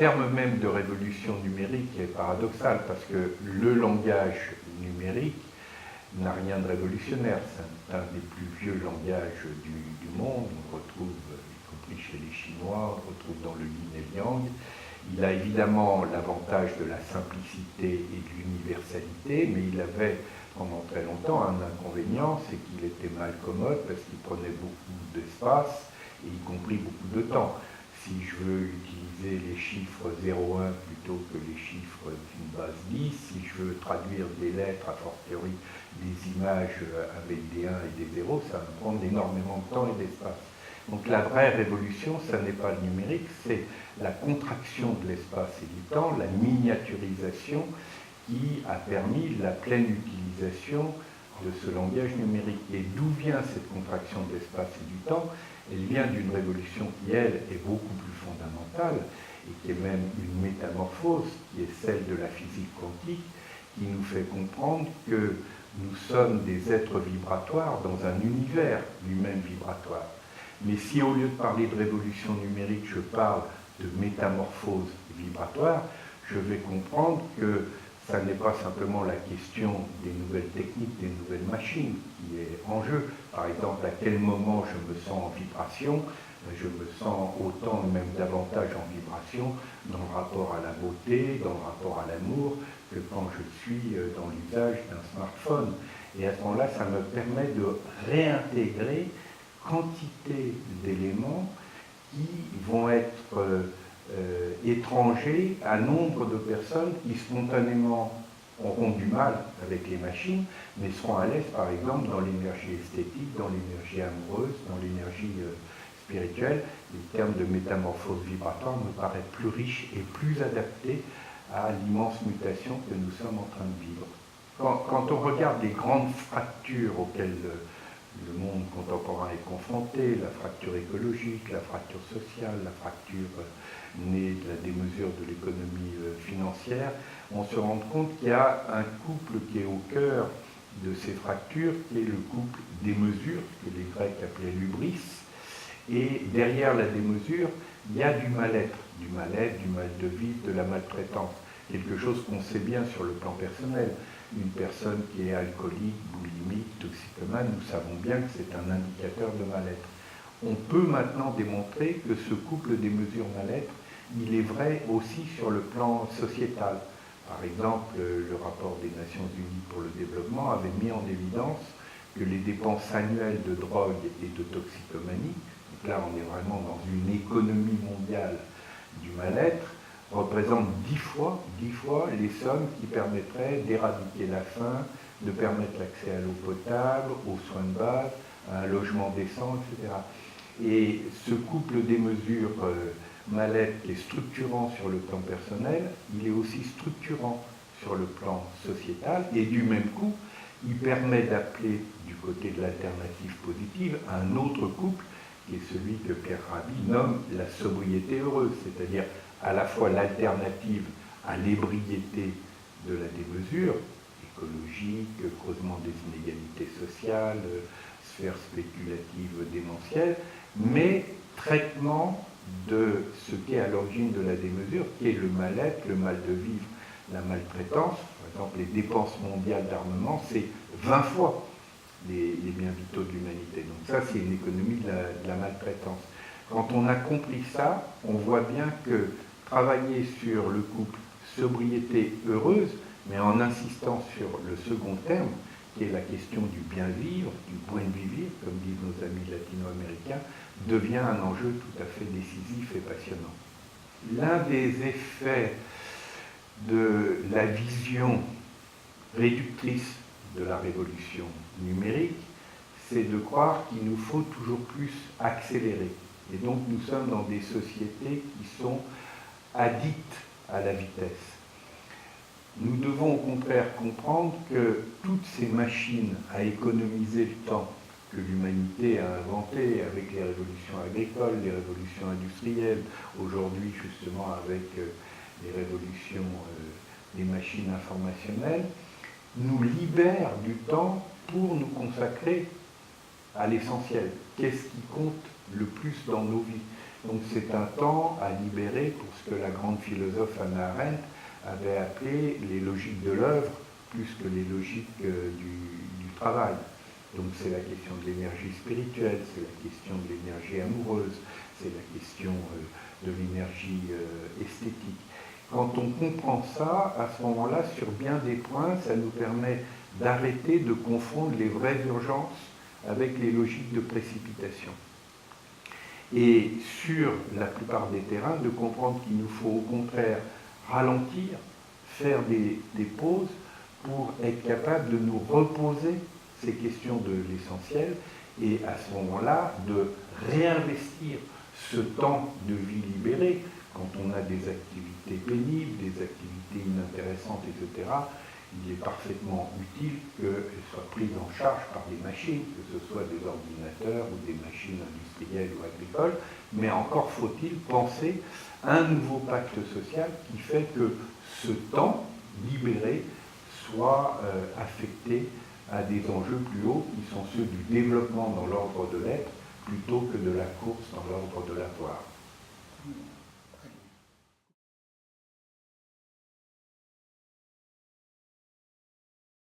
terme même de révolution numérique est paradoxal parce que le langage numérique n'a rien de révolutionnaire. C'est un des plus vieux langages du monde. On retrouve, y compris chez les Chinois, on retrouve dans le yin et le yang. Il a évidemment l'avantage de la simplicité et de l'universalité, mais il avait pendant très longtemps un inconvénient, c'est qu'il était mal commode parce qu'il prenait beaucoup d'espace et y compris beaucoup de temps. Si je veux utiliser les chiffres 0,1 plutôt que les chiffres d'une base 10, si je veux traduire des lettres, a fortiori des images avec des 1 et des 0, ça va me prendre énormément de temps et d'espace. Donc la vraie révolution, ça n'est pas le numérique, c'est la contraction de l'espace et du temps, la miniaturisation qui a permis la pleine utilisation de ce langage numérique. Et d'où vient cette contraction de l'espace et du temps? Elle vient d'une révolution qui, elle, est beaucoup plus fondamentale et qui est même une métamorphose, qui est celle de la physique quantique, qui nous fait comprendre que nous sommes des êtres vibratoires dans un univers lui-même vibratoire. Mais si au lieu de parler de révolution numérique, je parle de métamorphose vibratoire, je vais comprendre que ça n'est pas simplement la question des nouvelles techniques, des nouvelles machines qui est en jeu. Par exemple, à quel moment je me sens en vibration? Je me sens autant, même davantage en vibration dans le rapport à la beauté, dans le rapport à l'amour, que quand je suis dans l'usage d'un smartphone. Et à ce moment-là, ça me permet de réintégrer quantité d'éléments qui vont être étrangers à nombre de personnes qui spontanément auront du mal avec les machines, mais seront à l'aise, par exemple, dans l'énergie esthétique, dans l'énergie amoureuse, dans l'énergie spirituelle. Le terme de métamorphose vibratoire me paraît plus riche et plus adapté à l'immense mutation que nous sommes en train de vivre. Quand on regarde les grandes fractures auxquelles le monde contemporain est confronté, la fracture écologique, la fracture sociale, la fracture née de la démesure de l'économie financière, on se rend compte qu'il y a un couple qui est au cœur de ces fractures, qui est le couple démesure, que les Grecs appelaient l'hubris, et derrière la démesure, il y a du mal-être, du mal de vivre, de la maltraitance, quelque chose qu'on sait bien sur le plan personnel. Une personne qui est alcoolique, boulimique, toxicomane, nous savons bien que c'est un indicateur de mal-être. On peut maintenant démontrer que ce couple des mesures mal-être, il est vrai aussi sur le plan sociétal. Par exemple, le rapport des Nations Unies pour le développement avait mis en évidence que les dépenses annuelles de drogue et de toxicomanie, donc là on est vraiment dans une économie mondiale du mal-être, représente 10 fois les sommes qui permettraient d'éradiquer la faim, de permettre l'accès à l'eau potable, aux soins de base, à un logement décent, etc. Et ce couple des mesures mal-être qui est structurant sur le plan personnel, il est aussi structurant sur le plan sociétal, et du même coup, il permet d'appeler du côté de l'alternative positive un autre couple, qui est celui que Pierre Rabhi nomme la sobriété heureuse, c'est-à-dire à la fois l'alternative à l'ébriété de la démesure, écologique, creusement des inégalités sociales, sphère spéculative démentielle, mais traitement de ce qui est à l'origine de la démesure, qui est le mal-être, le mal de vivre, la maltraitance. Par exemple, les dépenses mondiales d'armement, c'est 20 fois les biens vitaux de l'humanité. Donc ça, c'est une économie de la maltraitance. Quand on a compris ça, on voit bien que travailler sur le couple sobriété heureuse, mais en insistant sur le second terme, qui est la question du bien vivre, du point de vivre, comme disent nos amis latino-américains, devient un enjeu tout à fait décisif et passionnant. L'un des effets de la vision réductrice de la révolution numérique, c'est de croire qu'il nous faut toujours plus accélérer. Et donc nous sommes dans des sociétés qui sont addictes à la vitesse. Nous devons au contraire comprendre que toutes ces machines à économiser le temps que l'humanité a inventées avec les révolutions agricoles, les révolutions industrielles, aujourd'hui justement avec les révolutions des machines informationnelles, nous libèrent du temps pour nous consacrer à l'essentiel. Qu'est-ce qui compte le plus dans nos vies? Donc c'est un temps à libérer pour ce que la grande philosophe Hannah Arendt avait appelé les logiques de l'œuvre plus que les logiques du travail. Donc c'est la question de l'énergie spirituelle, c'est la question de l'énergie amoureuse, c'est la question de l'énergie esthétique. Quand on comprend ça, à ce moment-là, sur bien des points, ça nous permet d'arrêter de confondre les vraies urgences avec les logiques de précipitation. Et sur la plupart des terrains, de comprendre qu'il nous faut au contraire ralentir, faire des pauses pour être capable de nous reposer ces questions de l'essentiel et à ce moment-là de réinvestir ce temps de vie libéré quand on a des activités pénibles, des activités inintéressantes, etc. Il est parfaitement utile qu'elles soient prises en charge par des machines, que ce soit des ordinateurs ou des machines industrielles ou agricoles, mais encore faut-il penser à un nouveau pacte social qui fait que ce temps libéré soit affecté à des enjeux plus hauts qui sont ceux du développement dans l'ordre de l'être plutôt que de la course dans l'ordre de l'avoir.